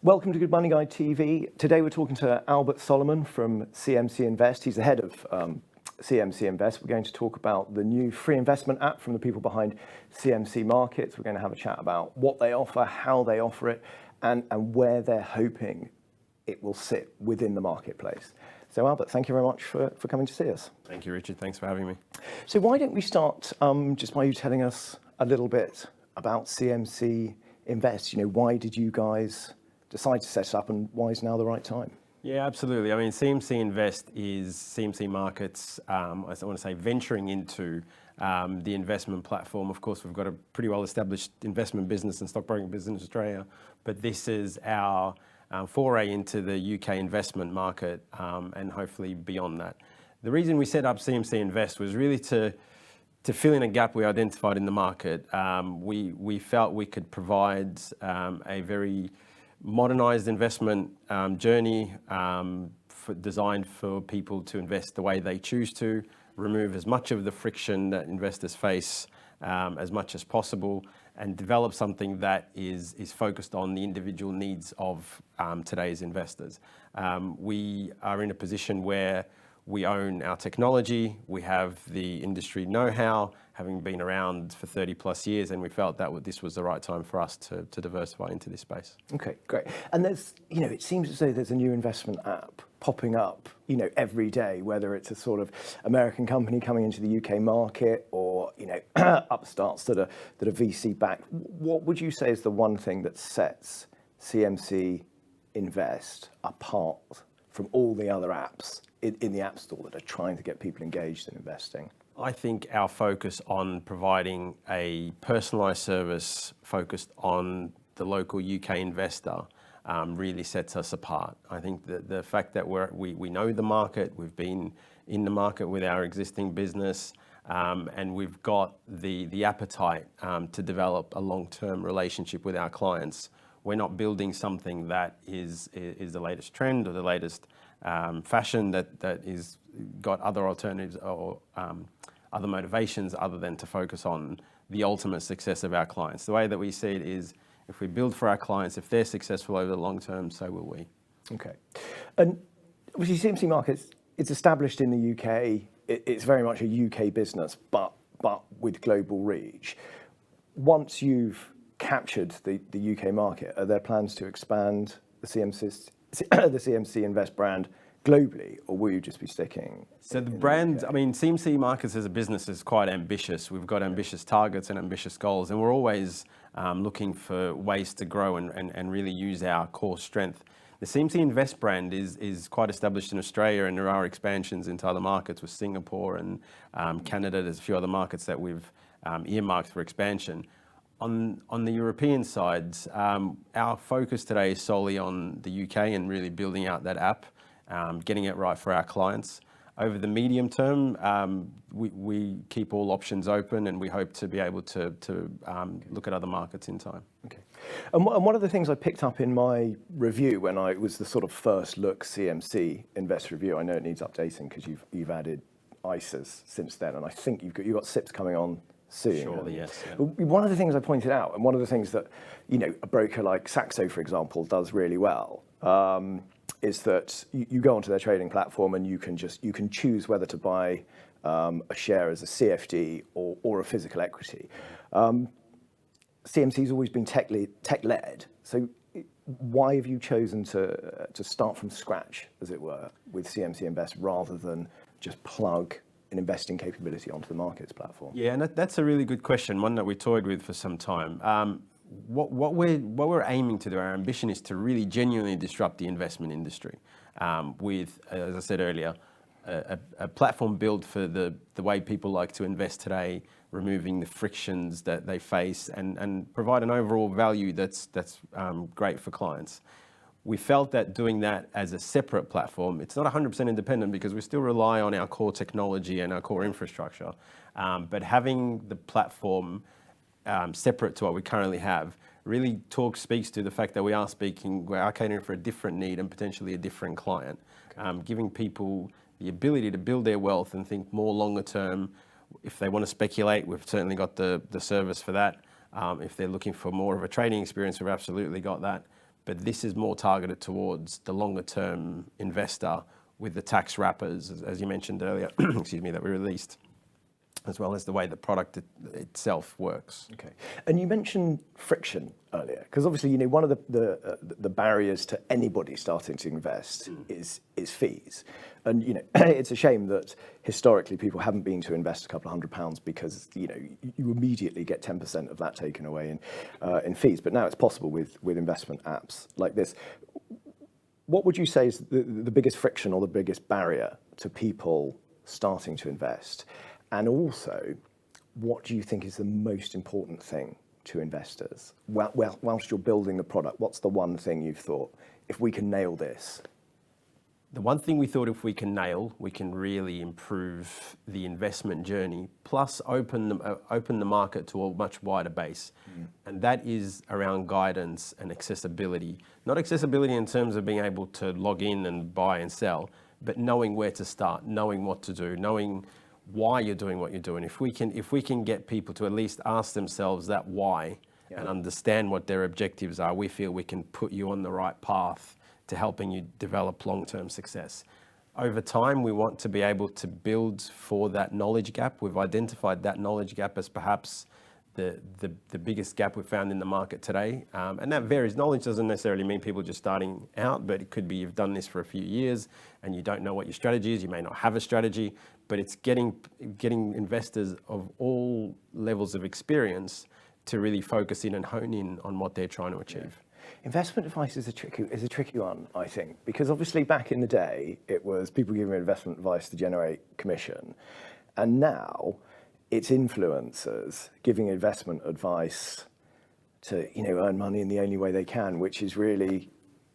Welcome to Good Money Guide TV. Today we're talking to Albert Soleiman from CMC Invest. He's the head of CMC Invest. We're going to talk about the new free investment app from the people behind CMC Markets. We're going to have a chat about what they offer, how they offer it, and where they're hoping it will sit within the marketplace. So Albert, thank you very much for coming to see us. Thank you, Richard. Thanks for having me. So why don't we start just by you telling us a little bit about CMC Invest? You know, why did you guys decide to set it up, and why is now the right time? Yeah, absolutely. I mean, CMC Invest is CMC Markets, I want to say, venturing into the investment platform. Of course, we've got a pretty well-established investment business and stockbroking business in Australia, but this is our foray into the UK investment market and hopefully beyond that. The reason we set up CMC Invest was really to fill in a gap we identified in the market. We felt we could provide a very modernised investment journey designed for people to invest the way they choose to, remove as much of the friction that investors face as much as possible, and develop something that is focused on the individual needs of today's investors. We are in a position where we own our technology, we have the industry know-how, having been around for 30 plus years, and we felt that this was the right time for us to diversify into this space. Okay, great. And there's, it seems as though there's a new investment app popping up, every day, whether it's a sort of American company coming into the UK market or, upstarts that are VC backed. What would you say is the one thing that sets CMC Invest apart from all the other apps in the App Store that are trying to get people engaged in investing? I think our focus on providing a personalised service focused on the local UK investor really sets us apart. I think the fact that we know the market, we've been in the market with our existing business, and we've got the appetite to develop a long-term relationship with our clients. We're not building something that is the latest trend or the latest fashion that is got other alternatives or other motivations other than to focus on the ultimate success of our clients. The way that we see it is, if we build for our clients, if they're successful over the long term, so will we. Okay. And obviously CMC Markets, it's established in the UK. It's very much a UK business, but with global reach. Once you've captured the UK market, are there plans to expand the CMC Invest brand globally, or will you just be sticking? So the brand, CMC Markets as a business is quite ambitious. We've got ambitious targets and ambitious goals, and we're always looking for ways to grow and really use our core strength. The CMC Invest brand is quite established in Australia, and there are expansions into other markets with Singapore and Canada. There's a few other markets that we've earmarked for expansion. On the European side, our focus today is solely on the UK and really building out that app, getting it right for our clients. Over the medium term, we keep all options open, and we hope to be able to look at other markets in time. Okay. And one of the things I picked up in my review when it was the sort of first look CMC Invest review, I know it needs updating because you've added ISAs since then, and I think you've got SIPs coming on soon. Surely, yes. Yeah. One of the things I pointed out, and one of the things that a broker like Saxo, for example, does really well, is that you go onto their trading platform and you can choose whether to buy a share as a CFD or a physical equity. CMC's always been tech-led, so why have you chosen to start from scratch, as it were, with CMC Invest rather than just plug an investing capability onto the markets platform? Yeah, and that's a really good question, one that we toyed with for some time. What we're aiming to do, our ambition is to really genuinely disrupt the investment industry with, as I said earlier, a platform built for the way people like to invest today, removing the frictions that they face, and provide an overall value that's great for clients. We felt that doing that as a separate platform, it's not 100% independent because we still rely on our core technology and our core infrastructure, but having the platform separate to what we currently have really speaks to the fact that we are catering for a different need and potentially a different client, giving people the ability to build their wealth and think more longer term. If they want to speculate, we've certainly got the service for that. If they're looking for more of a trading experience, we've absolutely got that. but this is more targeted towards the longer term investor with the tax wrappers, as you mentioned earlier, excuse me, that we released, as well as the way the product itself works. Okay, and you mentioned friction earlier, because obviously, one of the barriers to anybody starting to invest is fees, and it's a shame that historically people haven't been to invest a couple of £100 because you immediately get 10% of that taken away in fees, but now it's possible with investment apps like this. What would you say is the biggest friction or the biggest barrier to people starting to invest? And also, what do you think is the most important thing to investors? Whilst you're building the product, what's the one thing you've thought, if we can nail this? The one thing we thought if we can nail, we can really improve the investment journey, plus open the market to a much wider base. And that is around guidance and accessibility. Not accessibility in terms of being able to log in and buy and sell, but knowing where to start, knowing what to do, knowing why you're doing what you're doing. If we can get people to at least ask themselves that why and understand what their objectives are, we feel we can put you on the right path to helping you develop long-term success. Over time, we want to be able to build for that knowledge gap. We've identified that knowledge gap as perhaps the biggest gap we've found in the market today. And that varies. Knowledge doesn't necessarily mean people just starting out, but it could be you've done this for a few years and you don't know what your strategy is. You may not have a strategy, but it's getting investors of all levels of experience to really focus in and hone in on what they're trying to achieve. Investment advice is a tricky one, I think, because obviously back in the day, it was people giving investment advice to generate commission. And now it's influencers giving investment advice to, earn money in the only way they can, which is really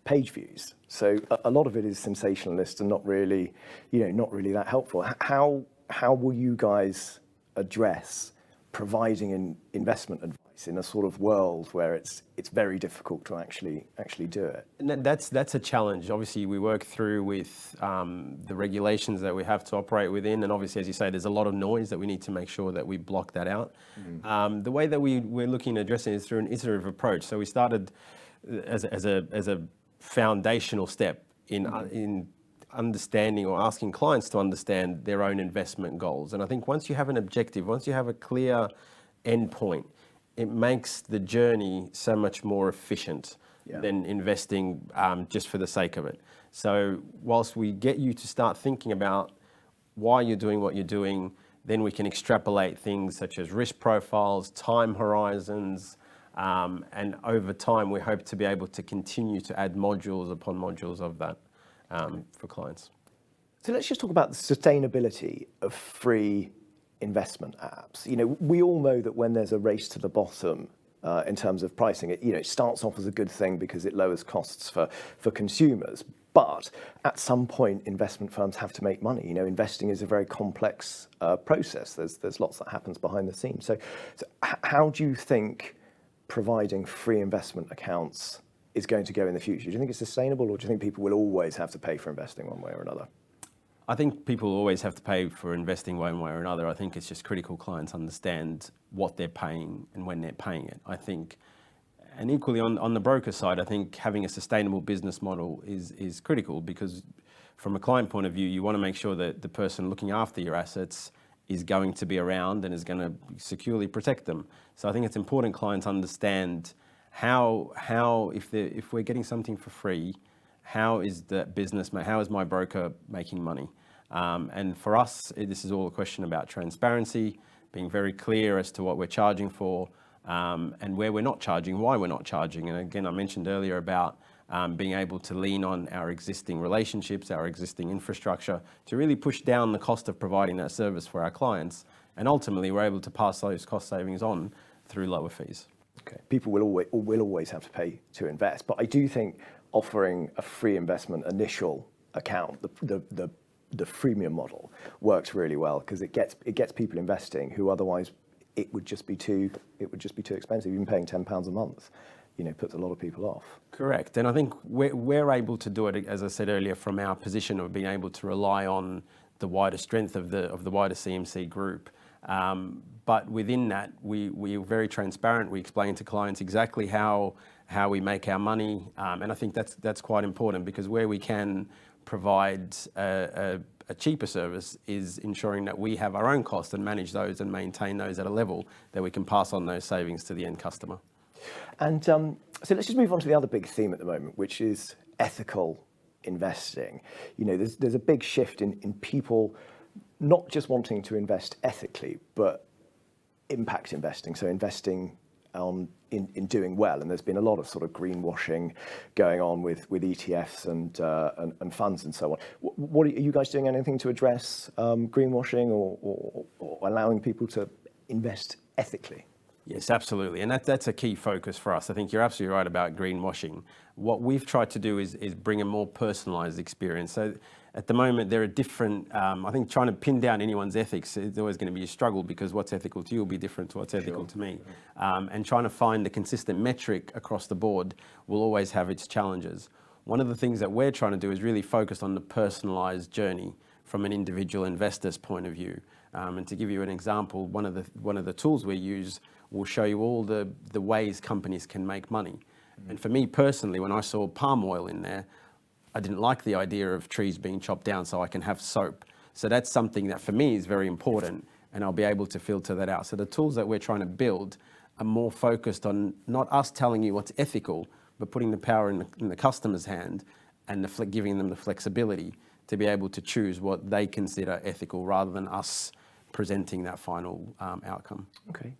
page views. So a lot of it is sensationalist and not really that helpful. How will you guys address providing investment advice in a sort of world where it's very difficult to actually do it? And that's a challenge. Obviously, we work through with the regulations that we have to operate within, and obviously, as you say, there's a lot of noise that we need to make sure that we block that out. The way that we're looking at addressing it is through an iterative approach. So we started as a foundational step in understanding or asking clients to understand their own investment goals. And I think once you have an objective, once you have a clear end point, it makes the journey so much more efficient than investing just for the sake of it. So whilst we get you to start thinking about why you're doing what you're doing, then we can extrapolate things such as risk profiles, time horizons, and over time we hope to be able to continue to add modules upon modules of that for clients. So let's just talk about the sustainability of free investment apps. We all know that when there's a race to the bottom in terms of pricing, it starts off as a good thing because it lowers costs for consumers. But at some point, investment firms have to make money. Investing is a very complex process. There's lots that happens behind the scenes. So how do you think providing free investment accounts is going to go in the future? Do you think it's sustainable, or do you think people will always have to pay for investing one way or another? I think people always have to pay for investing one way or another. I think it's just critical clients understand what they're paying and when they're paying it. I think, and equally on the broker side, I think having a sustainable business model is critical, because from a client point of view, you want to make sure that the person looking after your assets is going to be around and is going to securely protect them. So I think it's important clients understand how if we're getting something for free, how is my broker making money? And for us, this is all a question about transparency, being very clear as to what we're charging for, and where we're not charging, why we're not charging. And again, I mentioned earlier about being able to lean on our existing relationships, our existing infrastructure, to really push down the cost of providing that service for our clients. And ultimately, we're able to pass those cost savings on through lower fees. Okay. People will always have to pay to invest, but I do think offering a free investment initial account, the freemium model, works really well, because it gets people investing who otherwise it would just be too expensive. Even paying £10 a month, puts a lot of people off. Correct, and I think we're able to do it, as I said earlier, from our position of being able to rely on the wider strength of the wider CMC group. But within that, we're very transparent. We explain to clients exactly how how we make our money. And I think that's quite important, because where we can provide a cheaper service is ensuring that we have our own costs and manage those and maintain those at a level that we can pass on those savings to the end customer. And so let's just move on to the other big theme at the moment, which is ethical investing. You know, there's a big shift in people not just wanting to invest ethically, but impact investing. So investing in doing well. And there's been a lot of sort of greenwashing going on with ETFs and funds and so on. What are you guys doing anything to address greenwashing or allowing people to invest ethically? Yes, absolutely. And that's a key focus for us. I think you're absolutely right about greenwashing. What we've tried to do is bring a more personalised experience. So at the moment, there are different, I think trying to pin down anyone's ethics is always going to be a struggle, because what's ethical to you will be different to what's ethical to me. And trying to find a consistent metric across the board will always have its challenges. One of the things that we're trying to do is really focus on the personalised journey from an individual investor's point of view. And to give you an example, one of the tools we use will show you all the ways companies can make money. And for me personally, when I saw palm oil in there, I didn't like the idea of trees being chopped down so I can have soap. So that's something that for me is very important, and I'll be able to filter that out. So the tools that we're trying to build are more focused on not us telling you what's ethical, but putting the power in the customer's hand and giving them the flexibility to be able to choose what they consider ethical, rather than us presenting that final outcome. Okay.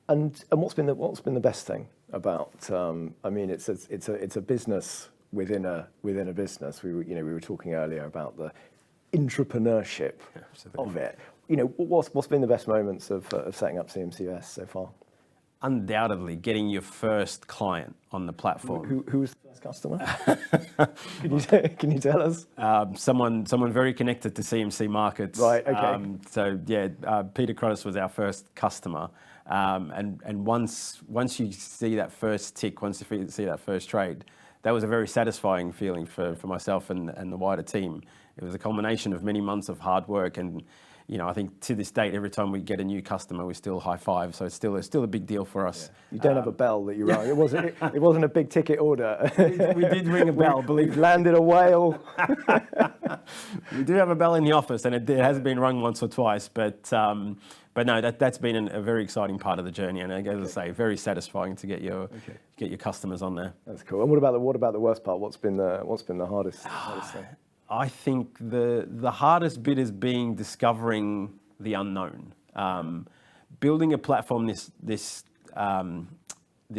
And what's been the best thing about? I mean, it's a business within a business. We were talking earlier about the entrepreneurship of it. You know, what's been the best moments of setting up CMC Invest so far? Undoubtedly, getting your first client on the platform. Who was the first customer? Can you tell us? Someone very connected to CMC Markets. Right. Okay. Peter Cronis was our first customer. And once you see that first tick, once you see that first trade, that was a very satisfying feeling for myself and the wider team. It was a culmination of many months of hard work, and you know, I think to this date, every time we get a new customer, we still high five. So it's still a big deal for us. Yeah. You don't have a bell that you rang. It wasn't a big ticket order. We did ring a bell. We've landed a whale. We do have a bell in the office, and it has been rung once or twice. But no, that's been a very exciting part of the journey, and as I say, very satisfying to get your customers on there. That's cool. And what about the worst part? What's been the hardest thing? I think the hardest bit is discovering the unknown. Building a platform this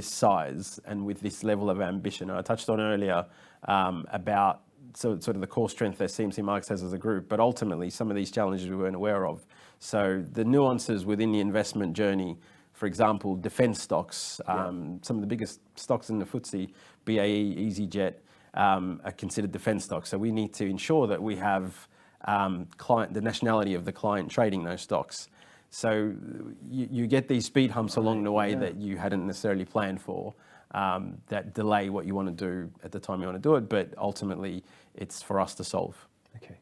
size and with this level of ambition. I touched on earlier about sort of the core strength that CMC Markets has as a group, but ultimately some of these challenges we weren't aware of. So the nuances within the investment journey, for example, defence stocks, some of the biggest stocks in the FTSE, BAE, EasyJet, are considered defence stocks. So we need to ensure that we have the nationality of the client trading those stocks. So you get these speed humps along the way that you hadn't necessarily planned for, that delay what you want to do at the time you want to do it, but ultimately it's for us to solve. Okay.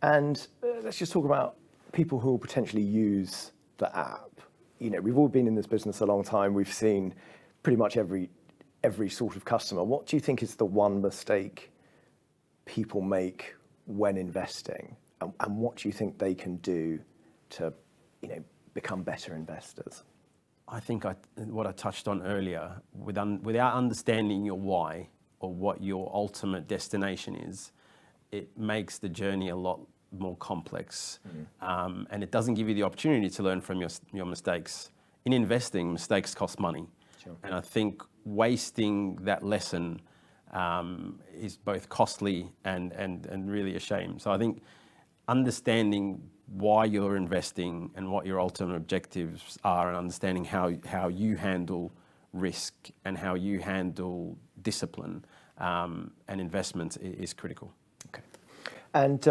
And let's just talk about people who will potentially use the app. You know, we've all been in this business a long time. We've seen pretty much every sort of customer. What do you think is the one mistake people make when investing, and what do you think they can do to, become better investors? I think what I touched on earlier, without understanding your why or what your ultimate destination is, it makes the journey a lot more complex, and it doesn't give you the opportunity to learn from your mistakes. In investing, mistakes cost money. Sure. And I think wasting that lesson is both costly and really a shame. So I think understanding why you're investing and what your ultimate objectives are, and understanding how you handle risk and how you handle discipline and investments is critical. Okay. And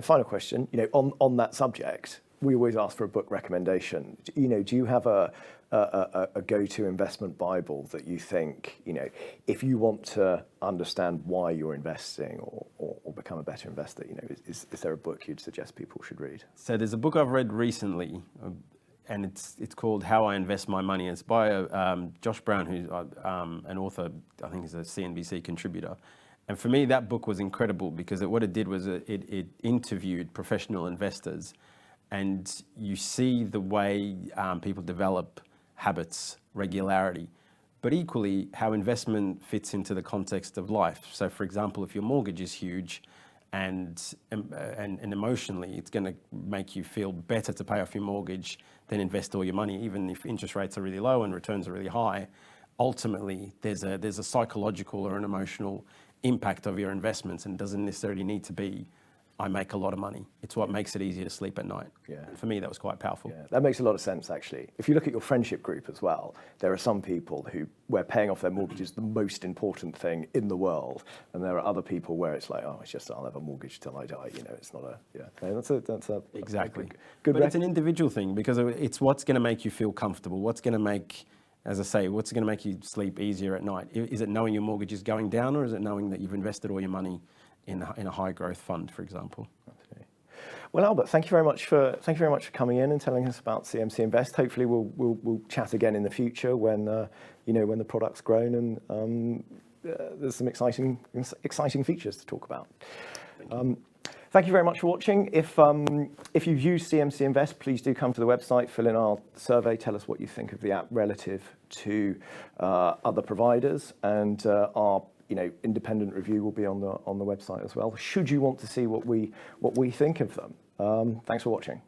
final question, on that subject, we always ask for a book recommendation. Do you have a go-to investment Bible that you think, if you want to understand why you're investing or become a better investor, is there a book you'd suggest people should read? So there's a book I've read recently. and it's called How I Invest My Money. It's by Josh Brown, who's an author. I think he's a CNBC contributor. And for me, that book was incredible because what it did was it interviewed professional investors, and you see the way people develop habits, regularity, but equally how investment fits into the context of life. So, for example, if your mortgage is huge, and emotionally, it's going to make you feel better to pay off your mortgage than invest all your money, even if interest rates are really low and returns are really high. Ultimately, there's a psychological or an emotional impact of your investments, and it doesn't necessarily need to be, I make a lot of money. It's what makes it easier to sleep at night. Yeah. For me, that was quite powerful. Yeah, that makes a lot of sense, actually. If you look at your friendship group as well, there are some people where paying off their mortgage is the most important thing in the world, and there are other people where it's like, oh, it's just I'll have a mortgage till I die. It's not a that's a Exactly. good but it's an individual thing because it's what's going to make you feel comfortable. What's going to make, as I say, what's going to make you sleep easier at night? Is it knowing your mortgage is going down, or is it knowing that you've invested all your money in a high growth fund, for example? Well, Albert, thank you very much for coming in and telling us about CMC Invest. Hopefully, we'll chat again in the future when when the product's grown and there's some exciting features to talk about. Thank you very much for watching. If you've used CMC Invest, please do come to the website, fill in our survey, tell us what you think of the app relative to other providers, and our independent review will be on the website as well. Should you want to see what we think of them. Thanks for watching.